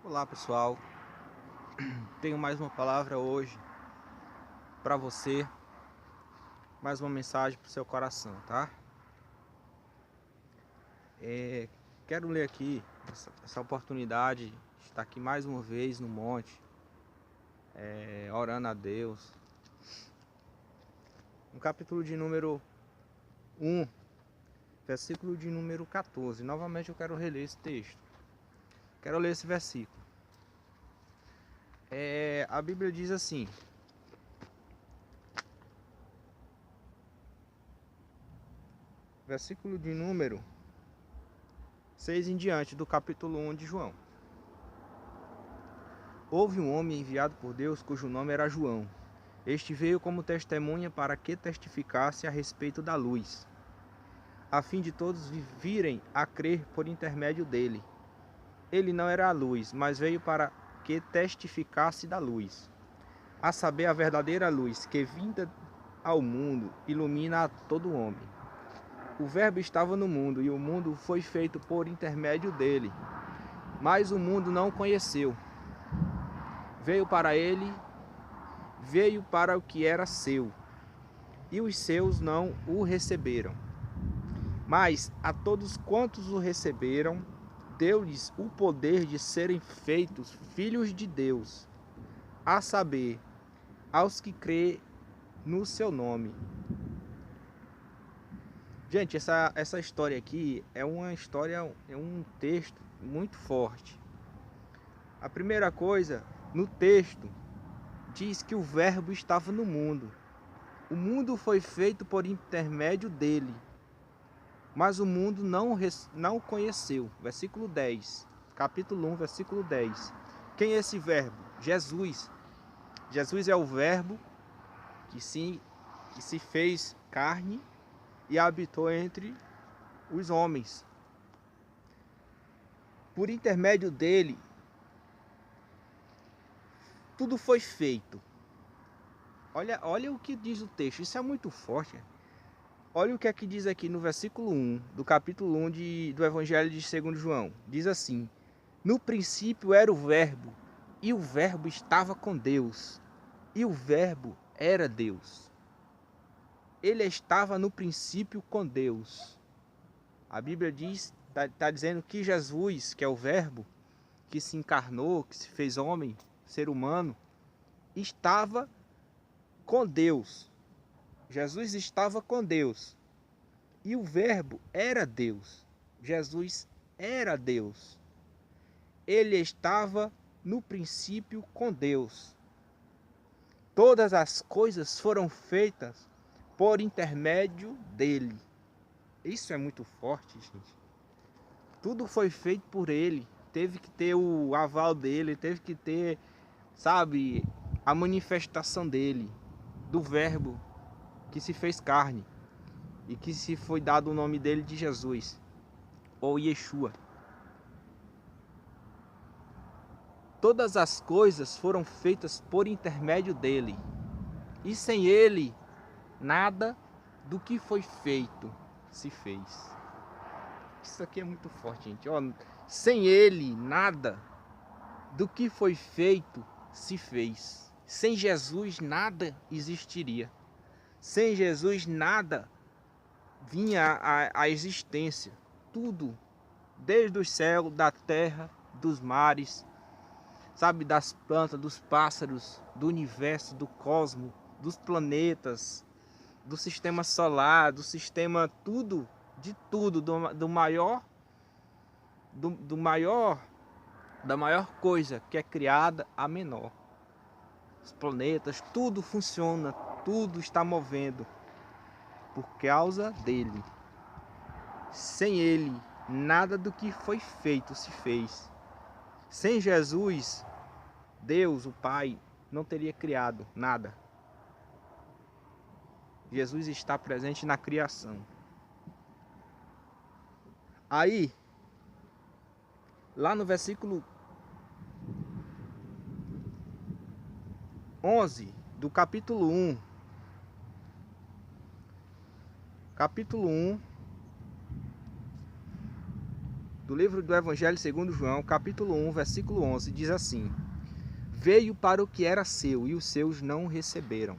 Olá pessoal, tenho mais uma palavra hoje para você, mais uma mensagem para o seu coração, tá? Quero ler aqui essa oportunidade de estar aqui mais uma vez no monte, orando a Deus. No capítulo de número 1, versículo de número 14, novamente eu quero reler esse texto. Quero ler esse versículo. A Bíblia diz assim: versículo de número 6 em diante do capítulo 1 de João. Houve um homem enviado por Deus cujo nome era João. Este veio como testemunha para que testificasse a respeito da luz, a fim de todos virem a crer por intermédio dele. Ele não era a luz, mas veio para que testificasse da luz, a saber, a verdadeira luz, que vinda ao mundo ilumina a todo homem. O Verbo estava no mundo, e o mundo foi feito por intermédio dele, mas o mundo não o conheceu. Veio para o que era seu, e os seus não o receberam. Mas a todos quantos o receberam, deu-lhes o poder de serem feitos filhos de Deus, a saber, aos que crêem no seu nome. Gente, essa história aqui é um texto muito forte. A primeira coisa, no texto, diz que o Verbo estava no mundo. O mundo foi feito por intermédio dele, mas o mundo não o conheceu. Versículo 10, capítulo 1, versículo 10. Quem é esse Verbo? Jesus. Jesus é o Verbo que se fez carne e habitou entre os homens. Por intermédio dele, tudo foi feito. Olha o que diz o texto, isso é muito forte. Olha o que é que diz aqui no versículo 1, do capítulo 1 do Evangelho de 2 João. Diz assim: no princípio era o Verbo, e o Verbo estava com Deus, e o Verbo era Deus. Ele estava no princípio com Deus. A Bíblia diz, está dizendo que Jesus, que é o Verbo, que se encarnou, que se fez homem, ser humano, estava com Deus. Jesus estava com Deus. E o Verbo era Deus. Jesus era Deus. Ele estava no princípio com Deus. Todas as coisas foram feitas por intermédio dele. Isso é muito forte, gente. Tudo foi feito por ele. Teve que ter o aval dele, teve que ter, sabe, a manifestação dele, do Verbo que se fez carne e que se foi dado o nome dele de Jesus, ou Yeshua. Todas as coisas foram feitas por intermédio dele, e sem ele, nada do que foi feito se fez. Isso aqui é muito forte, gente. Ó, sem ele, nada do que foi feito se fez. Sem Jesus, nada existiria. Sem Jesus, nada vinha à existência. Tudo, desde os céus, da terra, dos mares, sabe, das plantas, dos pássaros, do universo, do cosmos, dos planetas, do sistema solar, do sistema, tudo, de tudo, da maior coisa que é criada a menor. Os planetas, tudo funciona, tudo está movendo por causa dele. Sem ele, nada do que foi feito se fez. Sem Jesus, Deus, o Pai, não teria criado nada. Jesus está presente na criação. Aí, lá no versículo 11 do capítulo 1, do livro do Evangelho segundo João, capítulo 1, versículo 11, diz assim: Veio para o que era seu e os seus não receberam.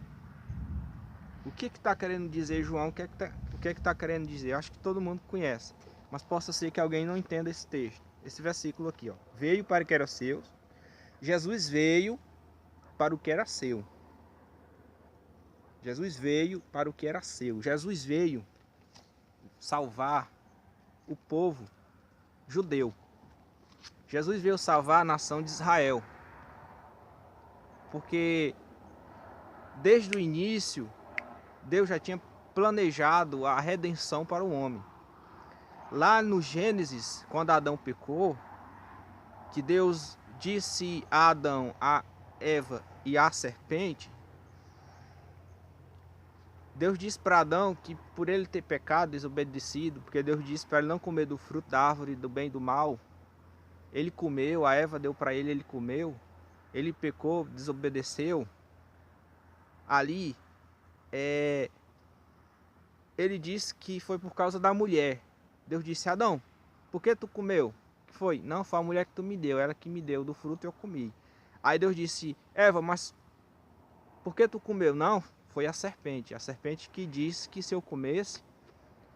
O que está querendo dizer João? O que está querendo dizer? Acho que todo mundo conhece, mas possa ser que alguém não entenda esse texto. Esse versículo aqui, ó. Veio para o que era seu. Jesus veio para o que era seu. Jesus veio para o que era seu. Jesus veio salvar o povo judeu. Jesus veio salvar a nação de Israel. Porque desde o início, Deus já tinha planejado a redenção para o homem. Lá no Gênesis, quando Adão pecou, que Deus disse a Adão, a Eva e a serpente, Deus disse para Adão que por ele ter pecado, desobedecido, porque Deus disse para ele não comer do fruto da árvore do bem e do mal, ele comeu, a Eva deu para ele, ele comeu, ele pecou, desobedeceu. Ali, ele disse que foi por causa da mulher. Deus disse: Adão, por que tu comeu? Que foi? Não, foi a mulher que tu me deu, ela que me deu do fruto e eu comi. Aí Deus disse: Eva, mas por que tu comeu? Não, foi a serpente que disse que se eu comesse,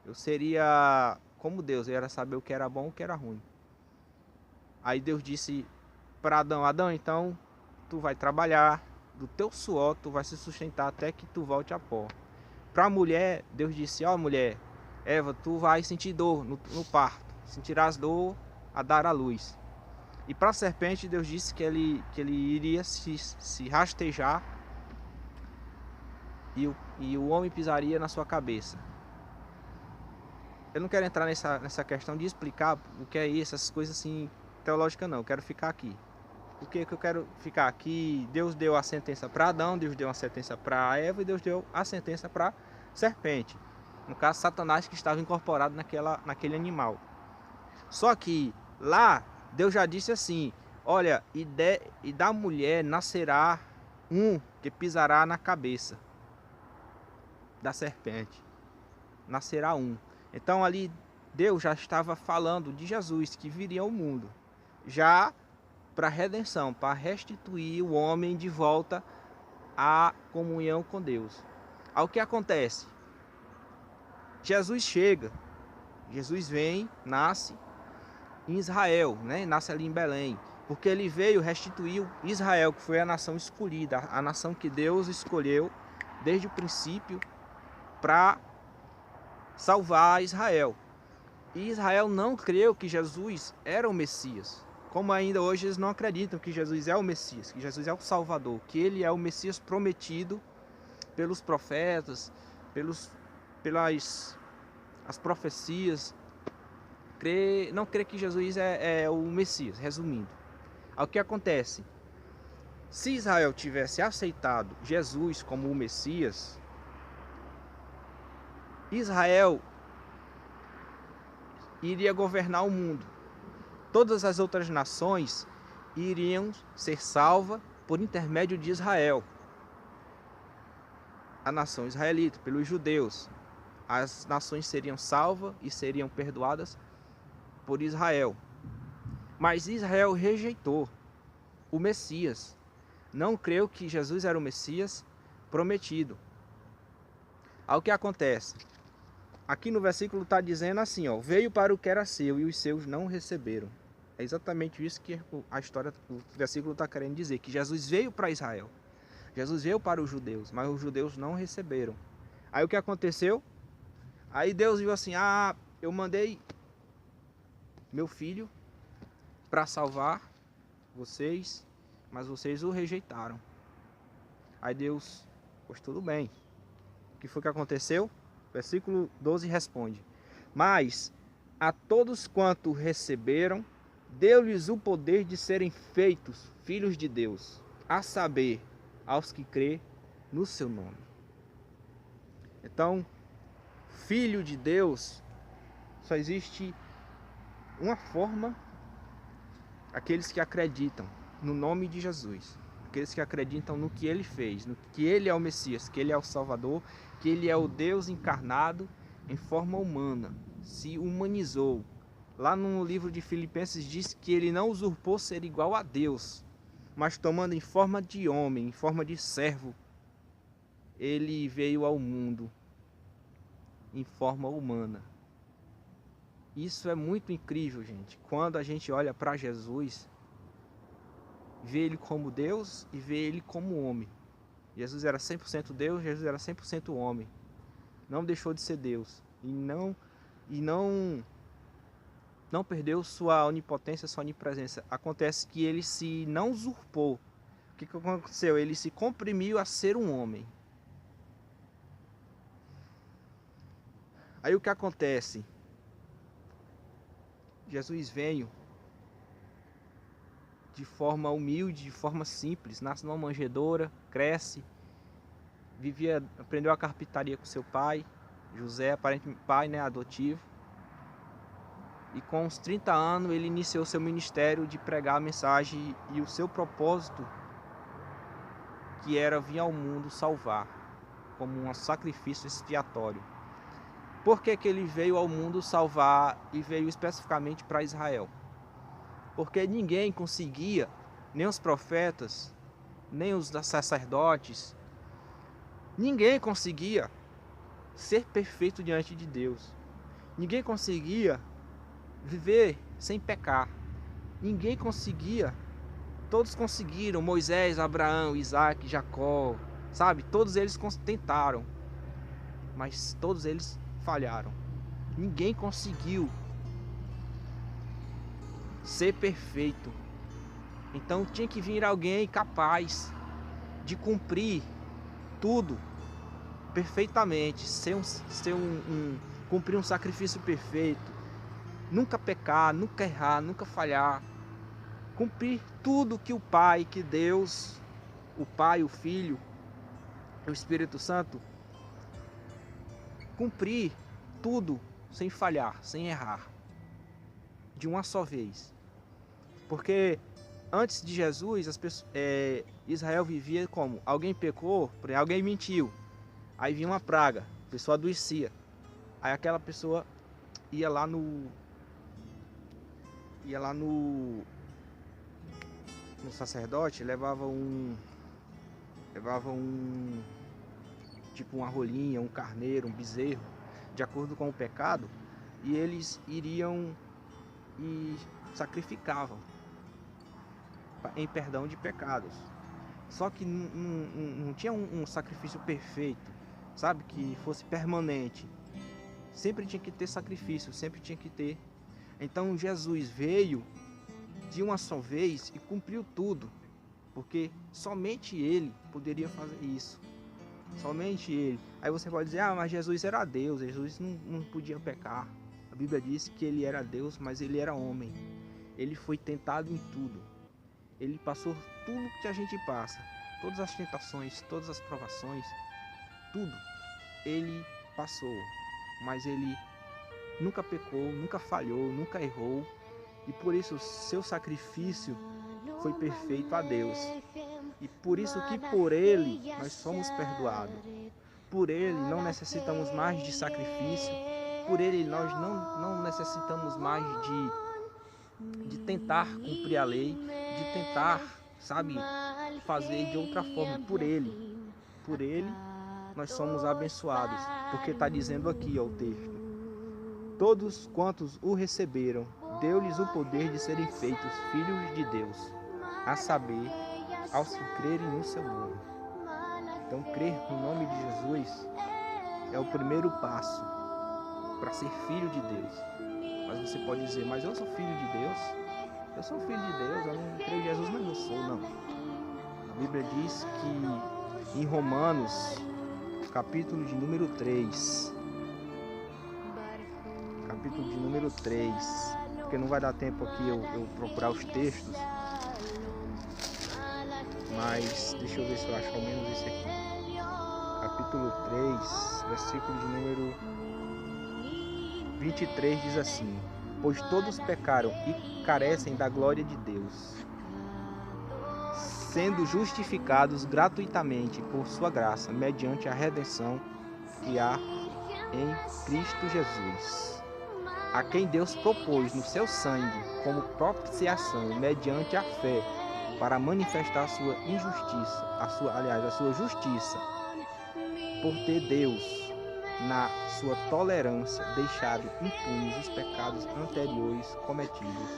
eu seria como Deus, eu ia saber o que era bom e o que era ruim. Aí Deus disse para Adão: Adão, então tu vai trabalhar, do teu suor tu vai se sustentar até que tu volte a pó. Para a mulher, Deus disse: ó mulher, Eva, tu vai sentir dor no parto, sentirás dor a dar à luz. E para a serpente, Deus disse que ele iria se rastejar e o homem pisaria na sua cabeça. Eu não quero entrar nessa questão de explicar o que é isso, essas coisas assim teológicas não, eu quero ficar aqui. Por que eu quero ficar aqui? Deus deu a sentença para Adão, Deus deu a sentença para Eva e Deus deu a sentença para a serpente. No caso, Satanás, que estava incorporado naquele animal. Só que lá, Deus já disse assim: olha, e da mulher nascerá um que pisará na cabeça da serpente. Nascerá um. Então ali, Deus já estava falando de Jesus, que viria ao mundo. Já para redenção, para restituir o homem de volta à comunhão com Deus. Aí o que acontece? Jesus chega, Jesus vem, nasce em Israel, né? Nasce ali em Belém, porque ele veio restituir Israel, que foi a nação escolhida, a nação que Deus escolheu desde o princípio para salvar Israel. E Israel não creu que Jesus era o Messias. Como ainda hoje eles não acreditam que Jesus é o Messias, que Jesus é o Salvador, que ele é o Messias prometido pelos profetas, pelas as profecias. Não crê que Jesus é o Messias, resumindo. Aí o que acontece? Se Israel tivesse aceitado Jesus como o Messias, Israel iria governar o mundo. Todas as outras nações iriam ser salvas por intermédio de Israel. A nação israelita, pelos judeus. As nações seriam salvas e seriam perdoadas por Israel. Mas Israel rejeitou o Messias. Não creu que Jesus era o Messias prometido. Aí o que acontece? Aqui no versículo está dizendo assim, ó: veio para o que era seu e os seus não receberam. É exatamente isso que a história, o versículo está querendo dizer, que Jesus veio para Israel. Jesus veio para os judeus, mas os judeus não receberam. Aí o que aconteceu? Aí Deus viu assim: ah, eu mandei meu filho para salvar vocês, mas vocês o rejeitaram. Aí Deus, pois tudo bem. O que foi que aconteceu? Versículo 12 responde: mas a todos quanto receberam, deu-lhes o poder de serem feitos filhos de Deus, a saber, aos que crê no seu nome. Então, filho de Deus, só existe uma forma: aqueles que acreditam no nome de Jesus, aqueles que acreditam no que ele fez, no que ele é o Messias, que ele é o Salvador, que ele é o Deus encarnado em forma humana, se humanizou Lá no livro de Filipenses diz que ele não usurpou ser igual a Deus, mas tomando em forma de homem, em forma de servo, ele veio ao mundo em forma humana. Isso é muito incrível, gente. Quando a gente olha para Jesus, vê ele como Deus e vê ele como homem. Jesus era 100% Deus, Jesus era 100% homem. Não deixou de ser Deus e não perdeu sua onipotência, sua onipresença. Acontece que ele se não usurpou. O que aconteceu? Ele se comprimiu a ser um homem. Aí o que acontece? Jesus veio de forma humilde, de forma simples, nasce numa manjedoura, cresce, aprendeu a carpintaria com seu pai, José, aparentemente pai, né, adotivo. E com uns 30 anos ele iniciou seu ministério de pregar a mensagem e o seu propósito, que era vir ao mundo salvar, como um sacrifício expiatório. Por que ele veio ao mundo salvar e veio especificamente para Israel? Porque ninguém conseguia, nem os profetas, nem os sacerdotes, ninguém conseguia ser perfeito diante de Deus. Ninguém conseguia viver sem pecar. Ninguém conseguia. Todos conseguiram. Moisés, Abraão, Isaac, Jacó, sabe? Todos eles tentaram, mas todos eles falharam. Ninguém conseguiu ser perfeito. Então tinha que vir alguém capaz de cumprir tudo perfeitamente, cumprir um sacrifício perfeito, nunca pecar, nunca errar, nunca falhar, cumprir tudo que o Pai, que Deus, o Pai, o Filho, o Espírito Santo, cumprir tudo sem falhar, sem errar, de uma só vez. Porque antes de Jesus, Israel vivia como? Alguém pecou, alguém mentiu, aí vinha uma praga, a pessoa adoecia, aí aquela pessoa ia lá no sacerdote, levava tipo uma rolinha, um carneiro, um bezerro, de acordo com o pecado, e eles iriam e sacrificavam em perdão de pecados. Só que não tinha um sacrifício perfeito, sabe, que fosse permanente. Sempre tinha que ter sacrifício, sempre tinha que ter. Então Jesus veio de uma só vez e cumpriu tudo, porque somente ele poderia fazer isso. Somente ele. Aí você pode dizer, mas Jesus era Deus, Jesus não podia pecar. A Bíblia diz que ele era Deus, mas ele era homem. Ele foi tentado em tudo. Ele passou tudo que a gente passa, todas as tentações, todas as provações, tudo ele passou, mas ele nunca pecou, nunca falhou, nunca errou, e por isso seu sacrifício foi perfeito a Deus. E por isso que por ele nós somos perdoados. Por ele não necessitamos mais de sacrifício, por ele nós não necessitamos mais de tentar cumprir a lei, de tentar, sabe, fazer de outra forma. Por ele nós somos abençoados, porque está dizendo aqui, ó, o texto: todos quantos o receberam, deu-lhes o poder de serem feitos filhos de Deus, a saber, aos que crerem no seu nome. Então, crer no nome de Jesus é o primeiro passo para ser filho de Deus. Mas você pode dizer, mas eu sou filho de Deus? Eu sou filho de Deus, eu não creio em Jesus, mas não sou, não. A Bíblia diz que em Romanos, capítulo de número 3, porque não vai dar tempo aqui eu procurar os textos, mas deixa eu ver se eu acho ao menos esse aqui. Capítulo 3, versículo de número 23 diz assim: pois todos pecaram e carecem da glória de Deus, sendo justificados gratuitamente por sua graça, mediante a redenção que há em Cristo Jesus. a quem Deus propôs no seu sangue como propiciação mediante a fé para manifestar a sua injustiça, a sua justiça, por ter Deus, na sua tolerância, deixado impunes os pecados anteriores cometidos,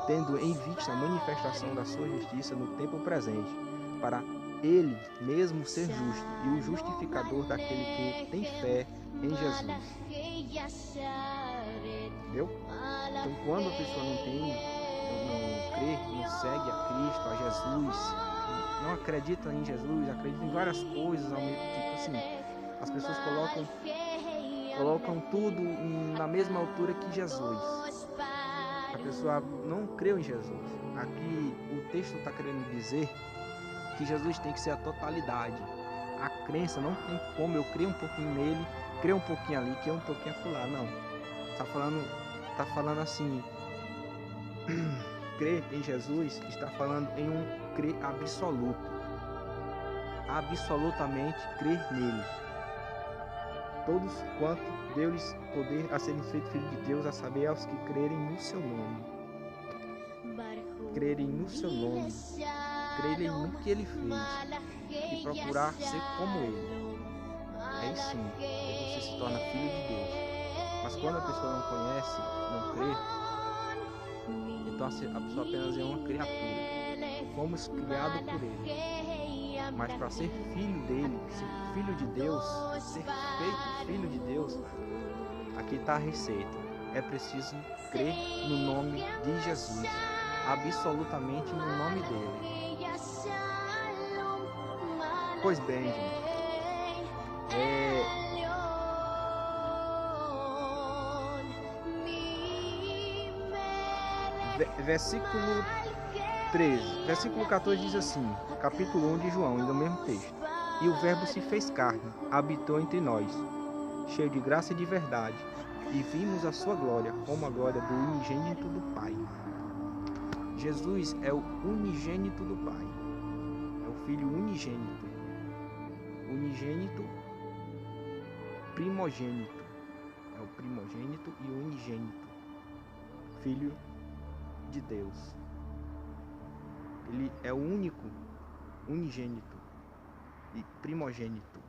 tendo em vista a manifestação da sua justiça no tempo presente, para ele mesmo ser justo e o justificador daquele que tem fé em Jesus. Entendeu? Então, quando a pessoa não crê, não segue a Cristo, a Jesus, não acredita em Jesus, acredita em várias coisas ao mesmo tempo, assim, as pessoas colocam tudo na mesma altura que Jesus. A pessoa não creu em Jesus. Aqui o texto está querendo dizer que Jesus tem que ser a totalidade. A crença não tem como eu crer um pouquinho nele, crer um pouquinho ali, crer um pouquinho acolá. Não. Tá falando assim, crer em Jesus está falando em um crer absoluto. Absolutamente crer nele. Todos quanto deu-lhes poder a serem feitos filhos de Deus, a saber, aos que crerem no seu nome. Crerem no seu nome. Crerem no que ele fez. E procurar ser como ele. Aí sim, você se torna filho de Deus. Mas quando a pessoa não conhece, não crê, então a pessoa apenas é uma criatura. Fomos criados por ele. Mas para ser filho dele, ser filho de Deus, ser feito filho de Deus, aqui está a receita. É preciso crer no nome de Jesus, absolutamente no nome dele. Pois bem, gente, versículo 13, versículo 14 diz assim, capítulo 1 de João, ainda no mesmo texto. E o verbo se fez carne, habitou entre nós, cheio de graça e de verdade, e vimos a sua glória, como a glória do unigênito do Pai. Jesus é o unigênito do Pai, é o Filho unigênito, primogênito, é o primogênito e o unigênito, Filho de Deus. Ele é o único, unigênito e primogênito.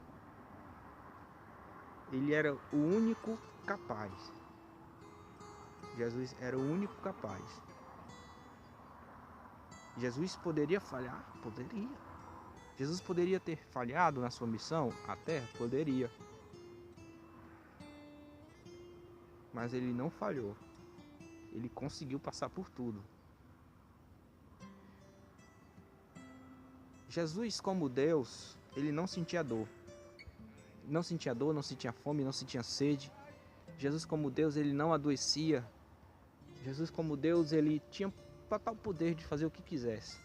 Ele era o único capaz. Jesus era o único capaz. Jesus poderia falhar? Poderia. Jesus poderia ter falhado na sua missão? Até poderia. Mas ele não falhou. Ele conseguiu passar por tudo. Jesus, como Deus, ele não sentia dor. Não sentia dor, não sentia fome, não sentia sede. Jesus, como Deus, ele não adoecia. Jesus, como Deus, ele tinha total poder de fazer o que quisesse.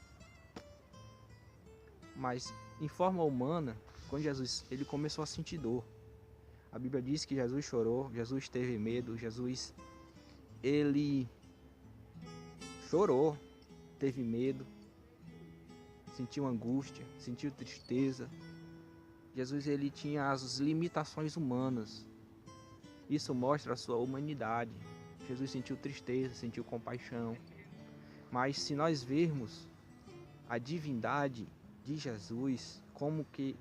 Mas, em forma humana, quando Jesus ele começou a sentir dor. A Bíblia diz que Jesus chorou, Jesus teve medo, Jesus, ele chorou, teve medo. Sentiu angústia, sentiu tristeza. Jesus ele tinha as limitações humanas. Isso mostra a sua humanidade. Jesus sentiu tristeza, sentiu compaixão. Mas se nós vermos a divindade de Jesus, como que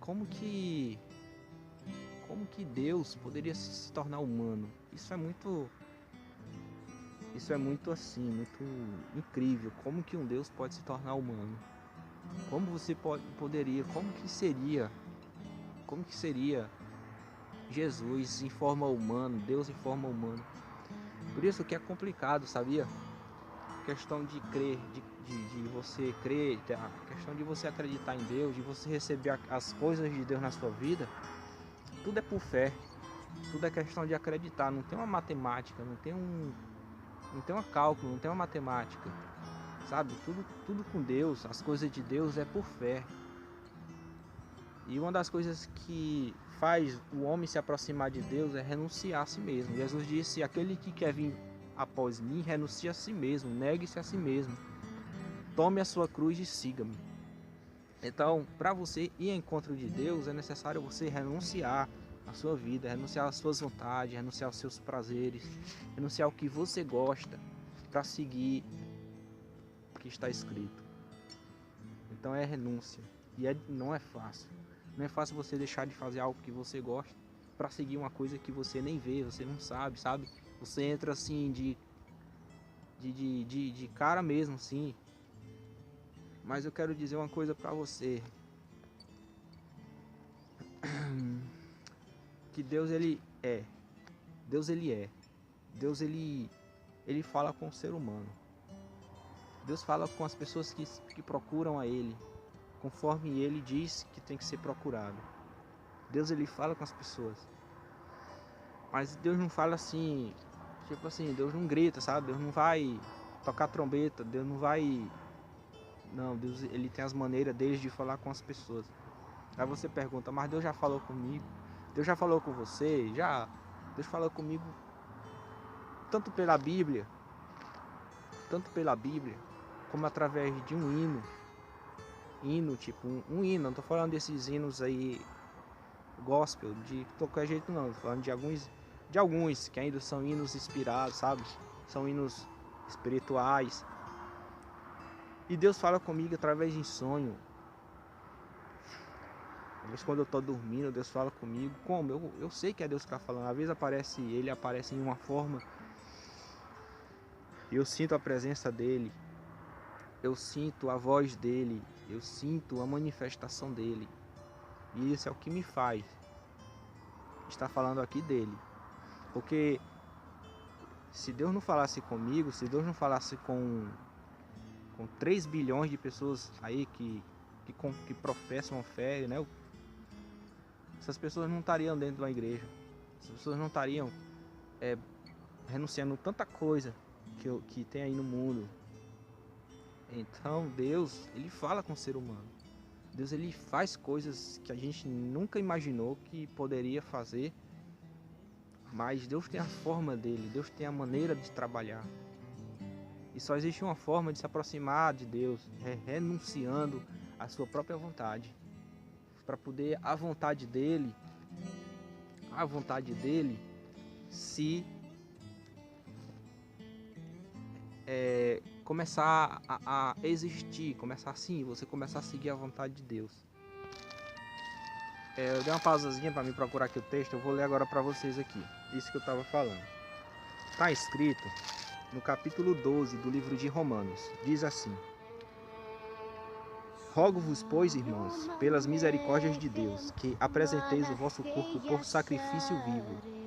Deus poderia se tornar humano? Isso é muito assim, muito incrível. Como que um Deus pode se tornar humano? Como você poderia, como que seria Jesus em forma humana, Deus em forma humana? Por isso que é complicado, sabia? A questão de crer, de você crer, a questão de você acreditar em Deus, de você receber as coisas de Deus na sua vida, tudo é por fé, tudo é questão de acreditar, não tem uma matemática, não tem uma cálculo, não tem uma matemática. Sabe, tudo com Deus, as coisas de Deus é por fé. E uma das coisas que faz o homem se aproximar de Deus é renunciar a si mesmo. Jesus disse, aquele que quer vir após mim, renuncie a si mesmo, negue-se a si mesmo. Tome a sua cruz e siga-me. Então, para você ir ao encontro de Deus, é necessário você renunciar a sua vida, renunciar às suas vontades, renunciar aos seus prazeres, renunciar ao que você gosta para seguir o que está escrito. Então é renúncia. E não é fácil. Não é fácil você deixar de fazer algo que você gosta para seguir uma coisa que você nem vê, você não sabe, sabe? Você entra assim de cara mesmo, assim. Mas eu quero dizer uma coisa para você. Que Deus ele é. Deus ele é. Deus ele fala com o ser humano. Deus fala com as pessoas que procuram a Ele, conforme Ele diz que tem que ser procurado. Deus ele fala com as pessoas. Mas Deus não fala assim, tipo assim, Deus não grita, sabe? Deus não vai tocar trombeta, Deus não vai... Não, Deus ele tem as maneiras dele de falar com as pessoas. Aí você pergunta, mas Deus já falou comigo? Deus já falou com você? Já? Deus falou comigo tanto pela Bíblia, como através de um hino, tipo um hino, não tô falando desses hinos aí gospel, de qualquer jeito não, tô falando de alguns que ainda são hinos inspirados, sabe? São hinos espirituais. E Deus fala comigo através de sonho. Às vezes quando eu tô dormindo, Deus fala comigo. Como? Eu sei que é Deus que tá falando. Às vezes ele aparece em uma forma e eu sinto a presença dele. Eu sinto a voz dele, eu sinto a manifestação dele. E isso é o que me faz estar falando aqui dele. Porque se Deus não falasse comigo, se Deus não falasse com 3 bilhões de pessoas aí que professam fé, né? Essas pessoas não estariam dentro de uma igreja. Essas pessoas não estariam renunciando tanta coisa que tem aí no mundo. Então Deus, ele fala com o ser humano. Deus, ele faz coisas que a gente nunca imaginou que poderia fazer. Mas Deus tem a forma dele, Deus tem a maneira de trabalhar. E só existe uma forma de se aproximar de Deus, renunciando à sua própria vontade. Para poder a vontade dele se começar a existir, começar assim, você começar a seguir a vontade de Deus. Eu dei uma pausazinha para me procurar aqui o texto, eu vou ler agora para vocês aqui, isso que eu estava falando. Está escrito no capítulo 12 do livro de Romanos, diz assim: Rogo-vos, pois, irmãos, pelas misericórdias de Deus, que apresenteis o vosso corpo por sacrifício vivo.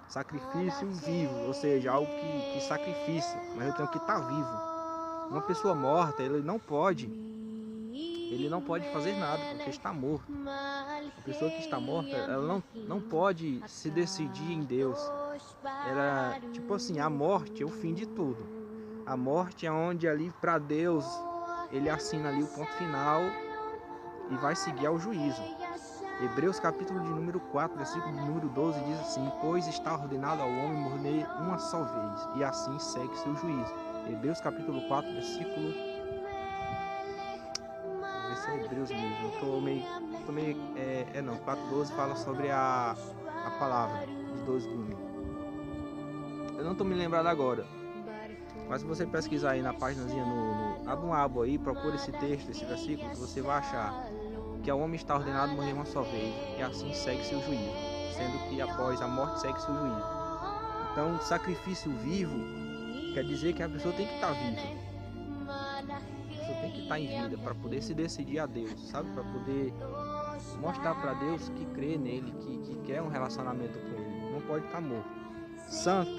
Sacrifício vivo, ou seja, algo que sacrifica, mas eu tenho que estar vivo. Uma pessoa morta, ele não pode fazer nada, porque está morto. A pessoa que está morta, ela não pode se decidir em Deus. Era tipo assim, a morte é o fim de tudo. A morte é onde ali para Deus, ele assina ali o ponto final e vai seguir ao juízo. Hebreus capítulo de número 4, versículo de número 12 diz assim: Pois está ordenado ao homem morrer uma só vez, e assim segue seu juízo. Hebreus capítulo 4, versículo... Vou ver se é Hebreus mesmo, eu tô meio... 4:12 fala sobre a palavra de 2 gumes. Eu não tô me lembrado agora, mas se você pesquisar aí na páginazinha, abre um abo aí, procura esse texto, esse versículo, que você vai achar que ao homem está ordenado morrer uma só vez, e assim segue seu juízo, sendo que após a morte segue seu juízo. Então, sacrifício vivo quer dizer que a pessoa tem que estar viva. A pessoa tem que estar em vida para poder se decidir a Deus, sabe? Para poder mostrar para Deus que crê nele, que quer um relacionamento com ele. Não pode estar morto. Santo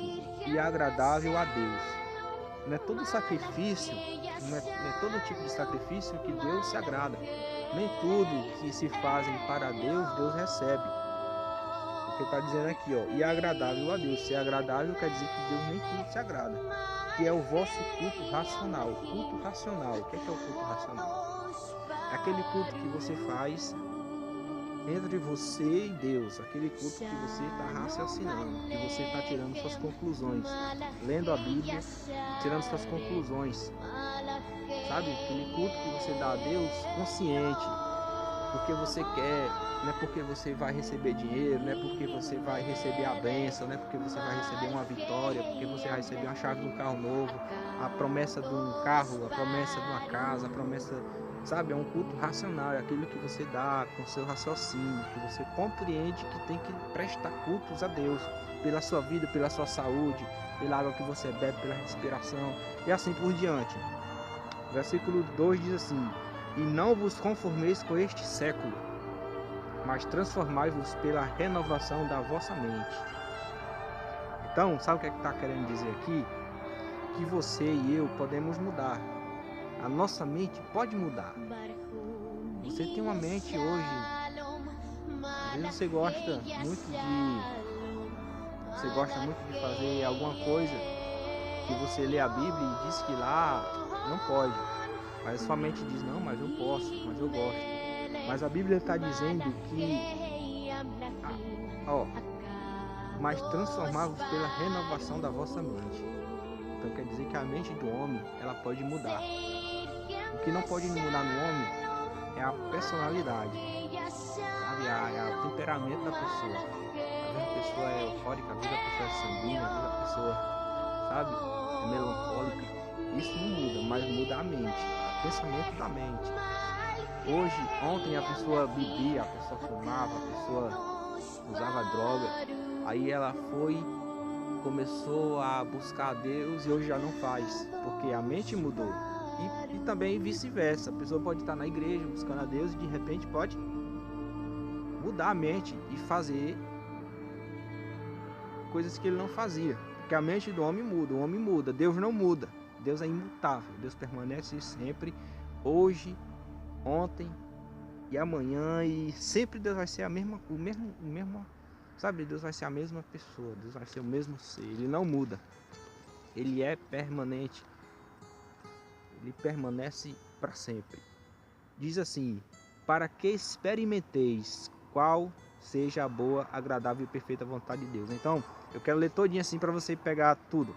e agradável a Deus. Não é todo sacrifício, não é todo tipo de sacrifício que Deus se agrada. Nem tudo que se fazem para Deus, Deus recebe. Porque está dizendo aqui, ó, e agradável a Deus. Se é agradável, quer dizer que Deus nem tudo se agrada. Que é o vosso culto racional. Culto racional. O que é o culto racional? É aquele culto que você faz entre você e Deus. Aquele culto que você está raciocinando, que você está tirando suas conclusões. Lendo a Bíblia, tirando suas conclusões. Sabe? Aquele culto que você dá a Deus consciente. porque você quer, não é porque você vai receber dinheiro, não é porque você vai receber a bênção, não é porque você vai receber uma vitória, porque você vai receber uma chave de um carro novo, a promessa de um carro, a promessa de uma casa, a promessa, sabe, é um culto racional, é aquilo que você dá com seu raciocínio, que você compreende que tem que prestar cultos a Deus, pela sua vida, pela sua saúde, pela água que você bebe, pela respiração, e assim por diante. Versículo 2 diz assim: e não vos conformeis com este século, mas transformai-vos pela renovação da vossa mente. Então, sabe o que está querendo dizer aqui? Que você e eu podemos mudar. A nossa mente pode mudar. Você tem uma mente hoje, às vezes você gosta muito de fazer alguma coisa que você lê a Bíblia e diz que lá não pode. Mas sua mente diz, não, mas eu posso, mas eu gosto. Mas a Bíblia está dizendo que, mas transformar-vos pela renovação da vossa mente. Então quer dizer que a mente do homem, ela pode mudar. O que não pode mudar no homem é a personalidade, sabe? É o temperamento da pessoa. Às vezes a pessoa é eufórica, às vezes a pessoa é sanguínea, às vezes a pessoa, sabe, é melancólica. Isso não muda, mas muda a mente, o pensamento da mente. Ontem a pessoa bebia, a pessoa fumava, a pessoa usava droga. Aí ela começou a buscar a Deus e hoje já não faz, porque a mente mudou. E também vice-versa, a pessoa pode estar na igreja buscando a Deus e de repente pode mudar a mente e fazer coisas que ele não fazia. Porque a mente do homem muda, o homem muda, Deus não muda. Deus é imutável, Deus permanece sempre, hoje, ontem e amanhã, e sempre Deus vai ser o mesmo, sabe? Deus vai ser a mesma pessoa, Deus vai ser o mesmo ser, Ele não muda, Ele é permanente, Ele permanece para sempre. Diz assim: para que experimenteis qual seja a boa, agradável e perfeita vontade de Deus. Então, eu quero ler todinho assim para você pegar tudo.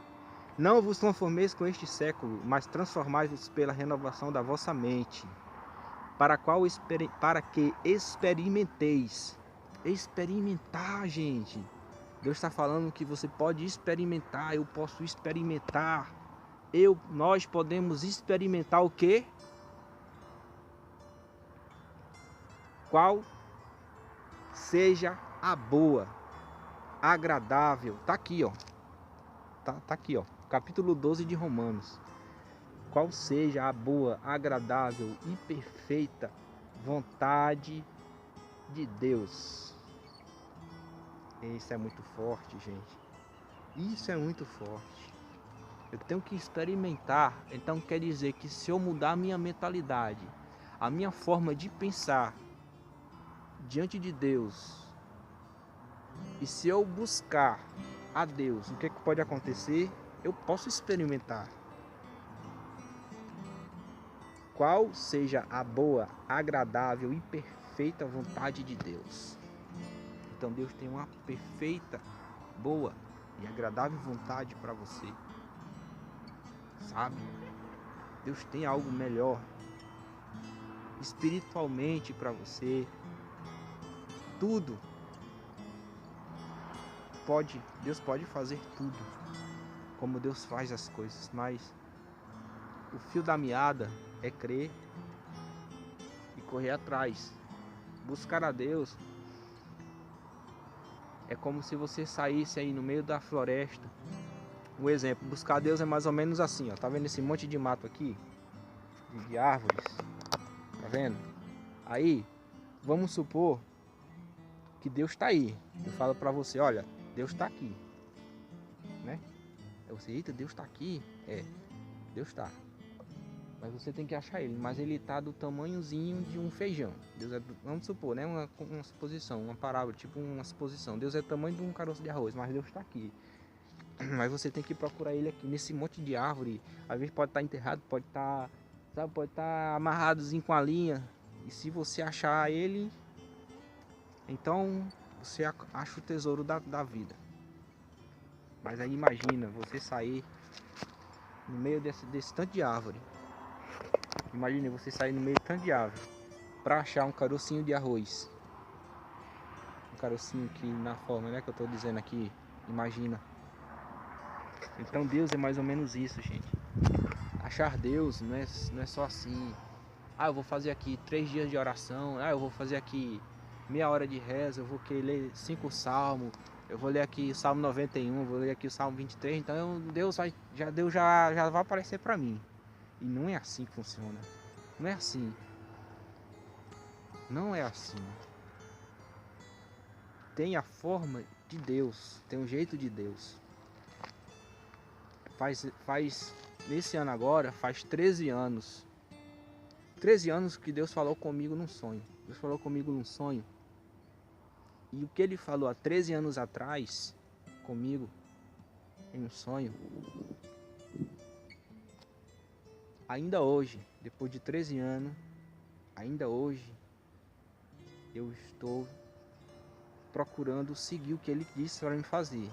Não vos conformeis com este século, mas transformai-vos pela renovação da vossa mente, para que experimenteis. Experimentar, gente. Deus está falando que você pode experimentar, eu posso experimentar. Nós podemos experimentar o quê? Qual seja a boa, agradável. Tá aqui, ó. Tá aqui, ó. Capítulo 12 de Romanos. Qual seja a boa, agradável e perfeita vontade de Deus. Isso é muito forte, gente. Isso é muito forte. Eu tenho que experimentar. Então quer dizer que se eu mudar a minha mentalidade, a minha forma de pensar diante de Deus, e se eu buscar a Deus, o que pode acontecer? Eu posso experimentar. Qual seja a boa, agradável e perfeita vontade de Deus. Então Deus tem uma perfeita, boa e agradável vontade para você. Sabe? Deus tem algo melhor espiritualmente para você. Tudo. Deus pode fazer tudo como Deus faz as coisas, mas o fio da meada é crer e correr atrás. Buscar a Deus é como se você saísse aí no meio da floresta. Um exemplo, buscar a Deus é mais ou menos assim, ó. Tá vendo esse monte de mato aqui? De árvores. Tá vendo? Aí, vamos supor que Deus está aí. Eu falo para você, olha, Deus está aqui. Né? Aí você, eita, Deus está aqui? É, Deus está. Mas você tem que achar ele. Mas ele está do tamanhozinho de um feijão. Deus é vamos supor, né? Uma suposição, uma parábola, tipo uma suposição. Deus é do tamanho de um caroço de arroz, mas Deus está aqui. Mas você tem que procurar ele aqui, nesse monte de árvore. Às vezes pode estar enterrado, pode estar, sabe, pode estar amarradozinho com a linha. E se você achar ele, então você acha o tesouro da vida. Mas aí imagina você sair no meio desse tanto de árvore. Imagine você sair no meio de tanto de árvore. para achar um carocinho de arroz. Um carocinho que na forma, né, que eu tô dizendo aqui, imagina. Então Deus é mais ou menos isso, gente. Achar Deus não é só assim. Ah, eu vou fazer aqui 3 dias de oração. Ah, eu vou fazer aqui meia hora de reza. Eu vou ler 5 salmos. Eu vou ler aqui o Salmo 91. Vou ler aqui o Salmo 23. Então Deus já vai aparecer para mim. E não é assim que funciona. Não é assim. Não é assim. Tem a forma de Deus. Tem um jeito de Deus. Nesse ano agora, faz 13 anos. 13 anos que Deus falou comigo num sonho. Deus falou comigo num sonho. E o que Ele falou há 13 anos atrás, comigo, em um sonho, ainda hoje, depois de 13 anos, ainda hoje, eu estou procurando seguir o que Ele disse para mim fazer.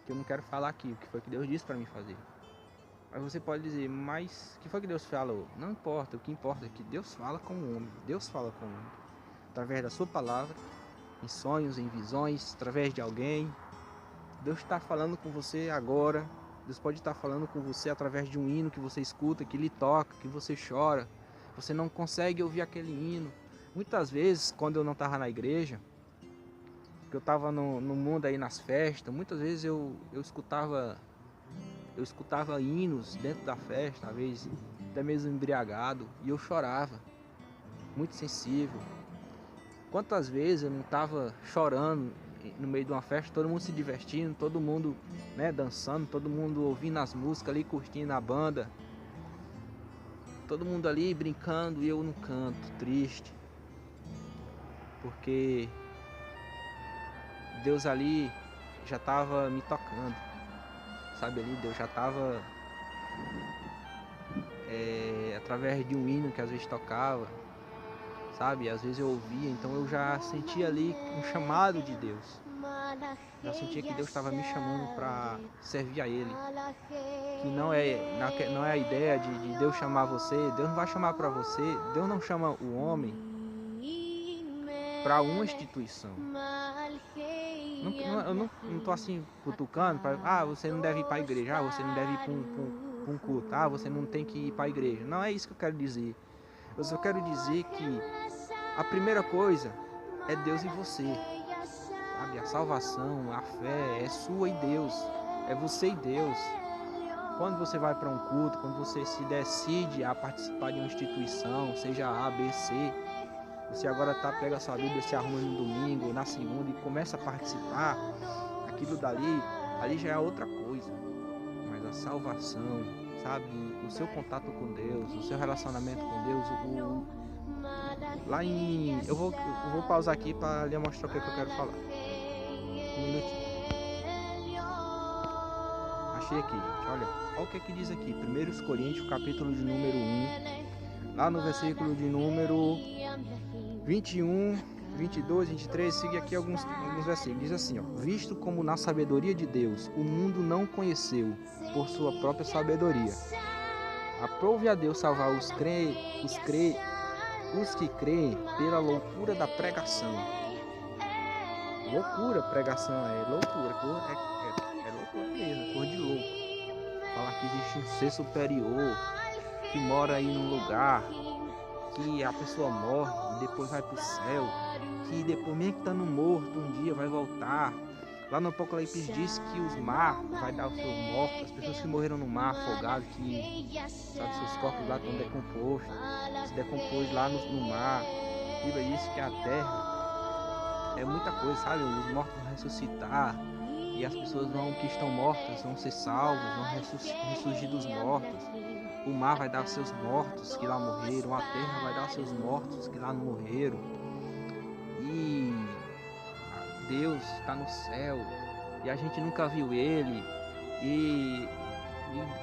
Que eu não quero falar aqui, o que foi que Deus disse para mim fazer. Mas você pode dizer, mas o que foi que Deus falou? Não importa, o que importa é que Deus fala com o homem. Deus fala com o homem. Através da sua palavra, em sonhos, em visões, através de alguém. Deus está falando com você agora. Deus pode estar falando com você através de um hino que você escuta, que lhe toca, que você chora. Você não consegue ouvir aquele hino. Muitas vezes, quando eu não estava na igreja, que eu estava no mundo aí nas festas, muitas vezes eu escutava hinos dentro da festa, às vezes até mesmo embriagado, e eu chorava, muito sensível. Quantas vezes eu não estava chorando no meio de uma festa, todo mundo se divertindo, todo mundo, né, dançando, todo mundo ouvindo as músicas ali, curtindo a banda, todo mundo ali brincando e eu no canto, triste, porque Deus ali já estava me tocando, sabe, ali Deus já estava através de um hino que às vezes tocava, sabe, às vezes eu ouvia, então eu já sentia ali um chamado de Deus, já sentia que Deus estava me chamando para servir a Ele, que não é a ideia de Deus chamar você, Deus não vai chamar para você, Deus não chama o homem para uma instituição. Eu não estou assim cutucando, você não deve ir para a igreja, você não deve ir para um culto, você não tem que ir para a igreja. Não é isso que eu quero dizer. Eu só quero dizer que a primeira coisa é Deus e você. Sabe? A salvação, a fé é sua e Deus. É você e Deus. Quando você vai para um culto, quando você se decide a participar de uma instituição, seja A, B, C, você agora pega a sua Bíblia, se arruma no domingo, na segunda e começa a participar, aquilo ali já é outra coisa. Mas a salvação, sabe, o seu contato com Deus, o seu relacionamento com Deus, eu vou pausar aqui para lhe mostrar o que eu quero falar. Um minutinho. Achei aqui, gente, olha o que diz aqui, 1 Coríntios, capítulo de número 1, lá no versículo de número 21, 22, 23, siga aqui alguns versículos. Diz assim, ó: visto como na sabedoria de Deus o mundo não conheceu por sua própria sabedoria, aprove a Deus salvar os que creem pela loucura da pregação. Loucura, pregação é loucura, é loucura mesmo, cor de louco. Falar que existe um ser superior que mora aí num lugar, que a pessoa morre e depois vai para o céu, que depois mesmo que estando morto um dia vai voltar. Lá no Apocalipse diz que os mar vai dar os seus mortos, as pessoas que morreram no mar afogadas, que sabe, seus corpos lá estão decompostos, se decompôs lá no mar. A Bíblia diz que a terra é muita coisa, sabe? Os mortos vão ressuscitar e as pessoas que estão mortas vão ser salvos, vão ressurgir dos mortos. O mar vai dar seus mortos que lá morreram, a terra vai dar seus mortos que lá não morreram. E Deus está no céu e a gente nunca viu Ele. E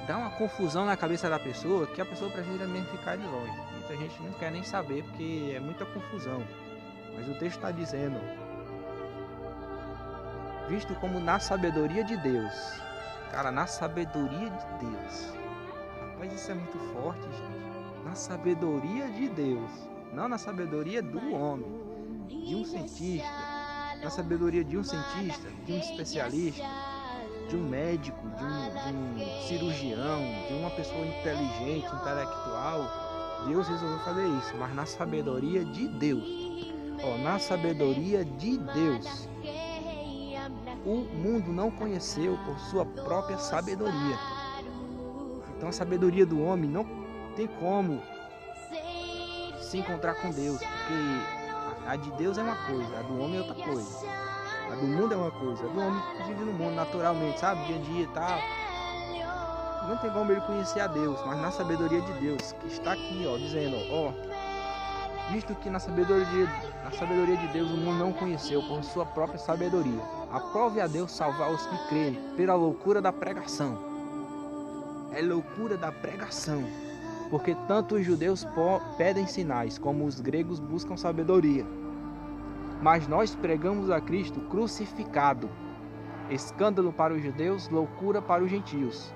dá uma confusão na cabeça da pessoa, que a pessoa prefere mesmo ficar de longe. Muita gente não quer nem saber porque é muita confusão. Mas o texto está dizendo: visto como na sabedoria de Deus. Cara, na sabedoria de Deus. Mas isso é muito forte, gente. Na sabedoria de Deus. não na sabedoria do homem, de um cientista, na sabedoria de um cientista, de um especialista, de um médico, de um cirurgião, de uma pessoa inteligente, intelectual. Deus resolveu fazer isso, mas na sabedoria de Deus. Na sabedoria de Deus. O mundo não conheceu por sua própria sabedoria. Então a sabedoria do homem não tem como se encontrar com Deus, porque a de Deus é uma coisa, a do homem é outra coisa. A do mundo é uma coisa, a do homem vive no mundo naturalmente, sabe? Dia a dia e tal. Não tem como ele conhecer a Deus, mas na sabedoria de Deus, que está aqui, dizendo, visto que na sabedoria de Deus o mundo não conheceu por sua própria sabedoria, aprove a Deus salvar os que creem pela loucura da pregação. É loucura da pregação, porque tanto os judeus pedem sinais, como os gregos buscam sabedoria. Mas nós pregamos a Cristo crucificado, escândalo para os judeus, loucura para os gentios.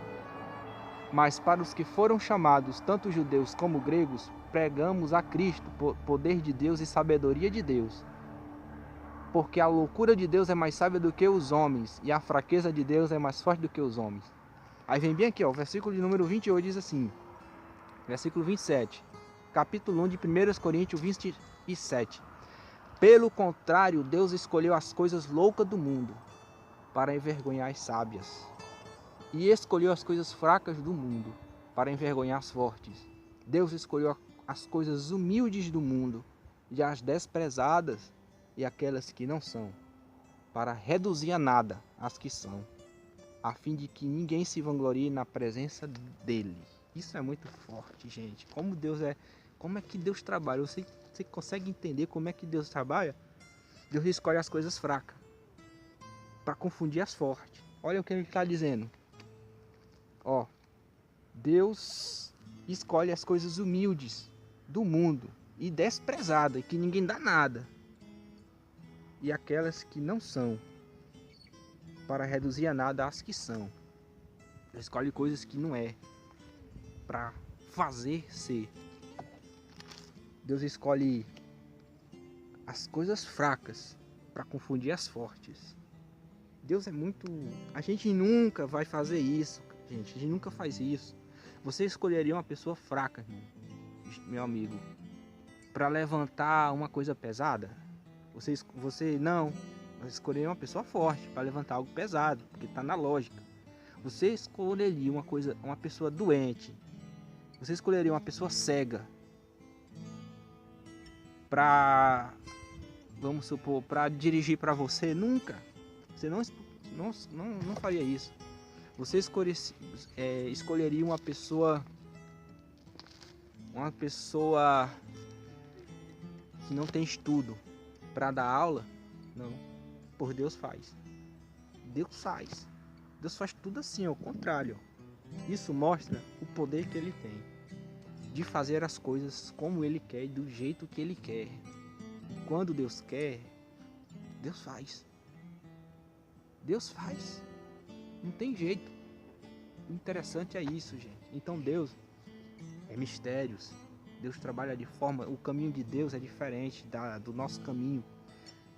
Mas para os que foram chamados, tanto judeus como gregos, pregamos a Cristo, poder de Deus e sabedoria de Deus. Porque a loucura de Deus é mais sábia do que os homens, e a fraqueza de Deus é mais forte do que os homens. Aí vem bem aqui, o versículo de número 28 diz assim, versículo 27, capítulo 1 de 1 Coríntios 27. Pelo contrário, Deus escolheu as coisas loucas do mundo para envergonhar as sábias, e escolheu as coisas fracas do mundo para envergonhar as fortes. Deus escolheu as coisas humildes do mundo e as desprezadas e aquelas que não são, para reduzir a nada as que são, a fim de que ninguém se vanglorie na presença dele. Isso é muito forte, gente. Como é que Deus trabalha? Você consegue entender como é que Deus trabalha? Deus escolhe as coisas fracas para confundir as fortes. Olha o que ele está dizendo. Deus escolhe as coisas humildes do mundo e desprezadas, que ninguém dá nada, e aquelas que não são, para reduzir a nada as que são. Deus escolhe coisas que não é, para fazer ser. Deus escolhe as coisas fracas para confundir as fortes. Deus é muito... A gente nunca vai fazer isso, gente. A gente nunca faz isso. Você escolheria uma pessoa fraca, meu amigo, para levantar uma coisa pesada? Você não. Você escolheria uma pessoa forte para levantar algo pesado, porque está na lógica. Você escolheria uma pessoa doente. Você escolheria uma pessoa cega para, vamos supor, para dirigir para você? Nunca. Você não faria isso. Você escolheria uma pessoa que não tem estudo para dar aula? Não. Por Deus faz. Deus faz tudo assim, ao contrário. Isso mostra o poder que ele tem de fazer as coisas como ele quer e do jeito que ele quer. Quando Deus quer, Deus faz. Deus faz. Não tem jeito. O interessante é isso, gente. Então Deus é mistérios. Deus trabalha de forma... O caminho de Deus é diferente do nosso caminho.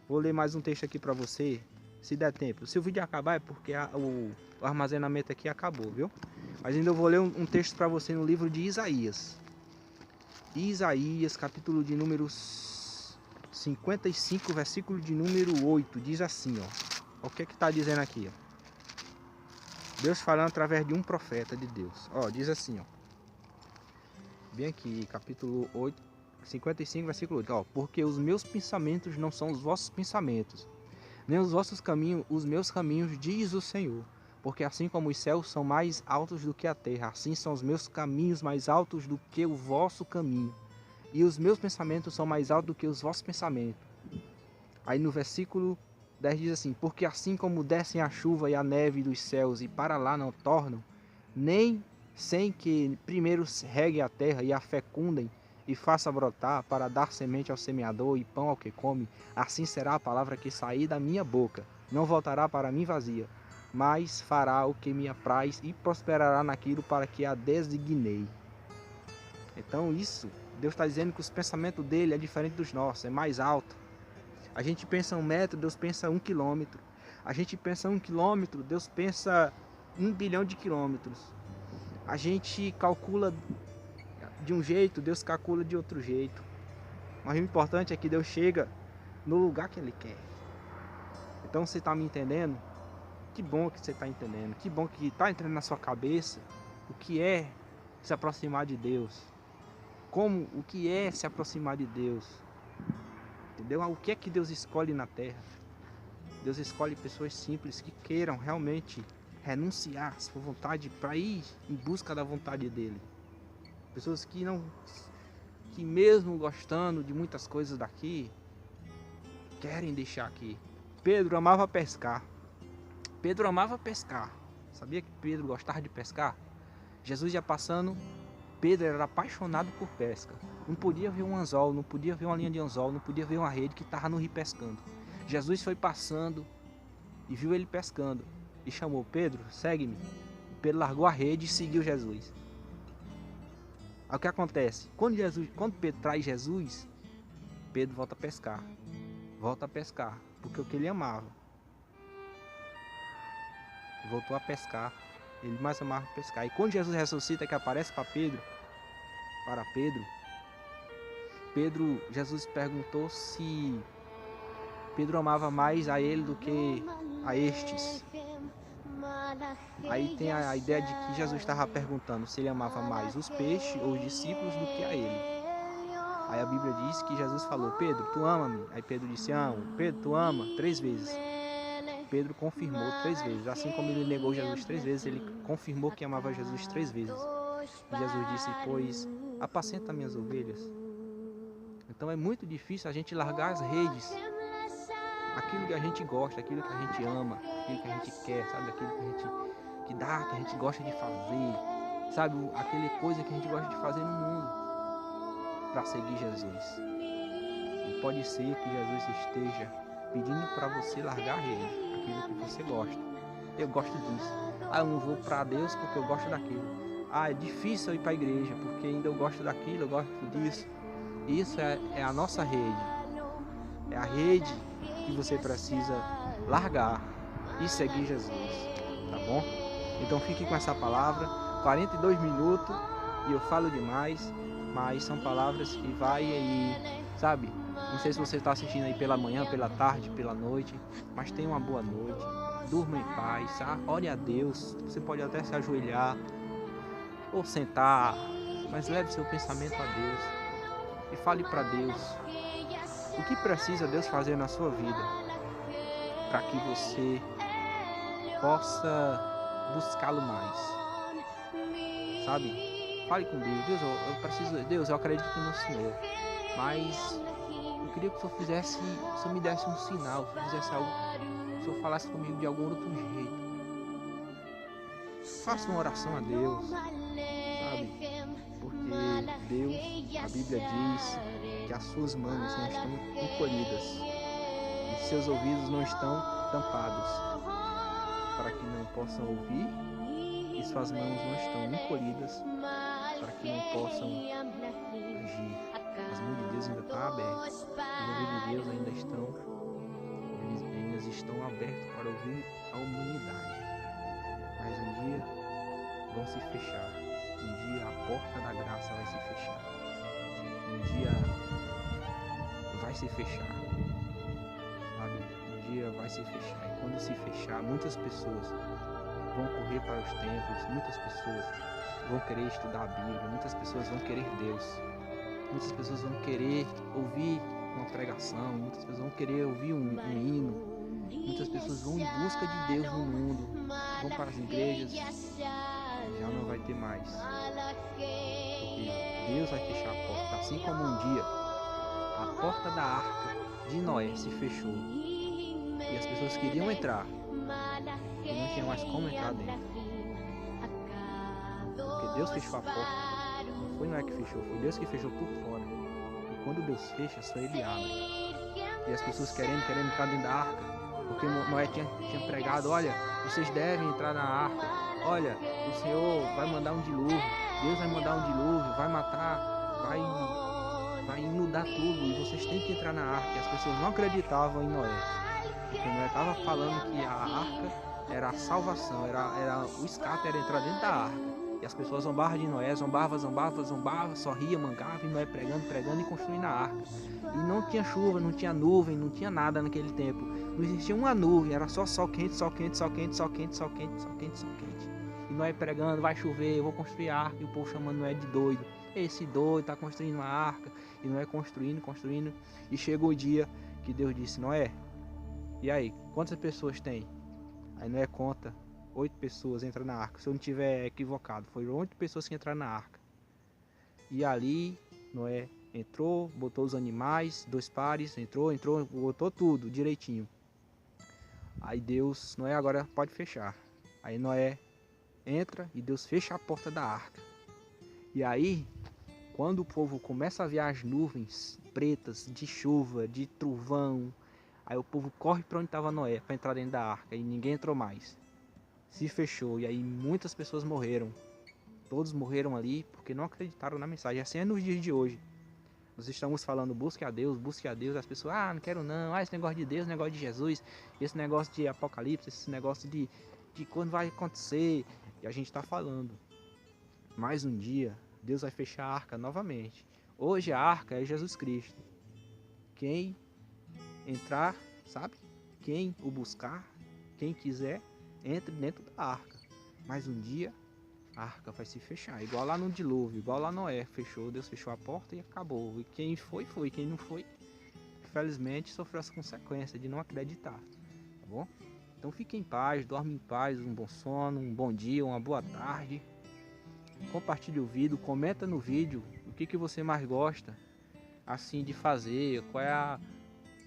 Vou ler mais um texto aqui para você, se der tempo. Se o vídeo acabar é porque o armazenamento aqui acabou, viu? Mas ainda eu vou ler um texto para você no livro de Isaías. Isaías, capítulo de número 55, versículo de número 8. Diz assim, O que está dizendo aqui, Deus falando através de um profeta de Deus. Diz assim, bem aqui, capítulo 8, 55, versículo 8. Porque os meus pensamentos não são os vossos pensamentos, nem os vossos caminhos, os meus caminhos, diz o Senhor. Porque assim como os céus são mais altos do que a terra, assim são os meus caminhos mais altos do que o vosso caminho, e os meus pensamentos são mais altos do que os vossos pensamentos. Aí no versículo 10 diz assim: porque assim como descem a chuva e a neve dos céus e para lá não tornam, nem sem que primeiro regue a terra e a fecundem e faça brotar para dar semente ao semeador e pão ao que come, assim será a palavra que sair da minha boca. Não voltará para mim vazia, mas fará o que me apraz e prosperará naquilo para que a designei. Então isso Deus está dizendo que os pensamentos dele é diferente dos nossos, é mais alto. A gente pensa 1 metro, Deus pensa 1 quilômetro. A gente pensa 1 quilômetro, Deus pensa 1 bilhão de quilômetros. A gente calcula de um jeito, Deus calcula de outro jeito. Mas o importante é que Deus chega no lugar que Ele quer. Então você está me entendendo? Que bom que você está entendendo. Que bom que está entrando na sua cabeça o que é se aproximar de Deus. O que é se aproximar de Deus. Entendeu? O que é que Deus escolhe na terra? Deus escolhe pessoas simples que queiram realmente renunciar à sua vontade para ir em busca da vontade dele. Pessoas que mesmo gostando de muitas coisas daqui, querem deixar aqui. Pedro amava pescar. Pedro amava pescar. Sabia que Pedro gostava de pescar? Jesus ia passando, Pedro era apaixonado por pesca. Não podia ver um anzol, não podia ver uma linha de anzol, não podia ver uma rede que estava no rio pescando. Jesus foi passando e viu ele pescando. E chamou: Pedro, segue-me. Pedro largou a rede e seguiu Jesus. Aí o que acontece? Quando Pedro traz Jesus, Pedro volta a pescar. Volta a pescar, porque o que ele amava. Voltou a pescar. Ele mais amava pescar. E quando Jesus ressuscita, que aparece para Pedro, Jesus perguntou se Pedro amava mais a ele do que a estes. Aí tem a ideia de que Jesus estava perguntando se ele amava mais os peixes ou os discípulos do que a ele. Aí a Bíblia diz que Jesus falou: Pedro, tu ama-me? Aí Pedro disse: amo. Pedro, tu ama? 3 vezes. Pedro confirmou 3 vezes. Assim como ele negou Jesus 3 vezes, ele confirmou que amava Jesus 3 vezes. E Jesus disse: pois apacenta minhas ovelhas. Então é muito difícil a gente largar as redes. Aquilo que a gente gosta, aquilo que a gente ama, aquilo que a gente quer, sabe? Aquilo que a gente gosta de fazer, sabe? Aquela coisa que a gente gosta de fazer no mundo para seguir Jesus. E pode ser que Jesus esteja pedindo para você largar a rede, aquilo que você gosta. Eu gosto disso. Eu não vou para Deus porque eu gosto daquilo. É difícil eu ir para a igreja porque ainda eu gosto daquilo, eu gosto disso. Isso é a nossa rede. É a rede que você precisa largar e seguir Jesus, tá bom? Então fique com essa palavra, 42 minutos e eu falo demais, mas são palavras que vai aí, sabe? Não sei se você está assistindo aí pela manhã, pela tarde, pela noite, mas tenha uma boa noite, durma em paz, tá? Ore a Deus, você pode até se ajoelhar ou sentar, mas leve seu pensamento a Deus e fale para Deus o que precisa Deus fazer na sua vida para que você possa buscá-lo mais, sabe? Fale com Deus. Deus, eu preciso. Deus, eu acredito no Senhor, mas eu queria que o Senhor me desse um sinal, se fizesse algo, se o Senhor falasse comigo de algum outro jeito. Faça uma oração a Deus, sabe? Porque Deus, a Bíblia diz que as suas mãos não estão encolhidas e seus ouvidos não estão tampados para que não possam ouvir, e suas mãos não estão encolhidas para que não possam agir. As mãos de Deus ainda estão abertas, os ouvidos de Deus ainda estão abertos para ouvir a humanidade, mas um dia vão se fechar. Um dia a porta da graça vai se fechar. Um dia vai se fechar, sabe? Um dia vai se fechar. E quando se fechar, muitas pessoas vão correr para os templos, muitas pessoas vão querer estudar a Bíblia, muitas pessoas vão querer Deus, muitas pessoas vão querer ouvir uma pregação, muitas pessoas vão querer ouvir um hino, muitas pessoas vão em busca de Deus no mundo, vão para as igrejas, já não vai ter mais, porque Deus vai fechar a porta, assim como um dia a porta da arca de Noé se fechou e as pessoas queriam entrar e não tinha mais como entrar dentro, porque Deus fechou a porta. Não foi Noé que fechou, foi Deus que fechou por fora. E quando Deus fecha, só Ele abre. E as pessoas querendo entrar dentro da arca, porque Noé tinha pregado: olha, vocês devem entrar na arca, olha, o Senhor vai mandar um dilúvio, Deus vai mandar um dilúvio, vai matar vai inundar tudo e vocês têm que entrar na arca. E as pessoas não acreditavam em Noé, porque Noé estava falando que a arca era a salvação, era o escape, era entrar dentro da arca. E as pessoas zombavam de Noé, zombava, só ria, mangava, e Noé pregando e construindo a arca. E não tinha chuva, não tinha nuvem, não tinha nada naquele tempo. Não existia uma nuvem, era só sol quente, sol quente, sol quente, sol quente, sol quente, sol quente, sol quente. E Noé pregando, vai chover, eu vou construir a arca. E o povo chamando Noé de doido. Esse doido tá construindo uma arca. E Noé construindo. E chegou o dia que Deus disse, Noé, e aí, quantas pessoas tem? Aí Noé conta, 8 pessoas entram na arca. Se eu não estiver equivocado, foram 8 pessoas que entraram na arca. E ali Noé entrou, botou os animais, 2 pares, entrou, botou tudo direitinho. Aí Deus, Noé agora pode fechar. Aí Noé entra e Deus fecha a porta da arca. E aí, quando o povo começa a ver as nuvens pretas de chuva, de trovão, aí o povo corre para onde estava Noé, para entrar dentro da arca, e ninguém entrou mais. Se fechou, e aí muitas pessoas morreram. Todos morreram ali porque não acreditaram na mensagem. Assim é nos dias de hoje. Nós estamos falando, busque a Deus, as pessoas, não quero não, esse negócio de Deus, esse negócio de Jesus, esse negócio de Apocalipse, esse negócio de quando vai acontecer, e a gente está falando. Mais um dia, Deus vai fechar a arca novamente. Hoje a arca é Jesus Cristo. Quem entrar, sabe? Quem o buscar, quem quiser, entre dentro da arca. Mas um dia a arca vai se fechar, igual lá no dilúvio, igual lá Noé, fechou, Deus fechou a porta e acabou. E quem foi, foi, quem não foi, infelizmente sofreu as consequências de não acreditar, tá bom? Então fique em paz, dorme em paz, um bom sono, um bom dia, uma boa tarde. Compartilhe o vídeo, comenta no vídeo o que você mais gosta assim de fazer, qual é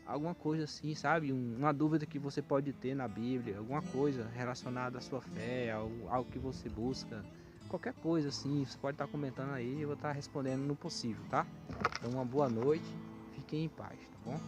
alguma coisa assim, sabe? Uma dúvida que você pode ter na Bíblia, alguma coisa relacionada à sua fé, algo que você busca, qualquer coisa assim, você pode estar comentando aí e eu vou estar respondendo no possível, tá? Então uma boa noite, fiquem em paz, tá bom?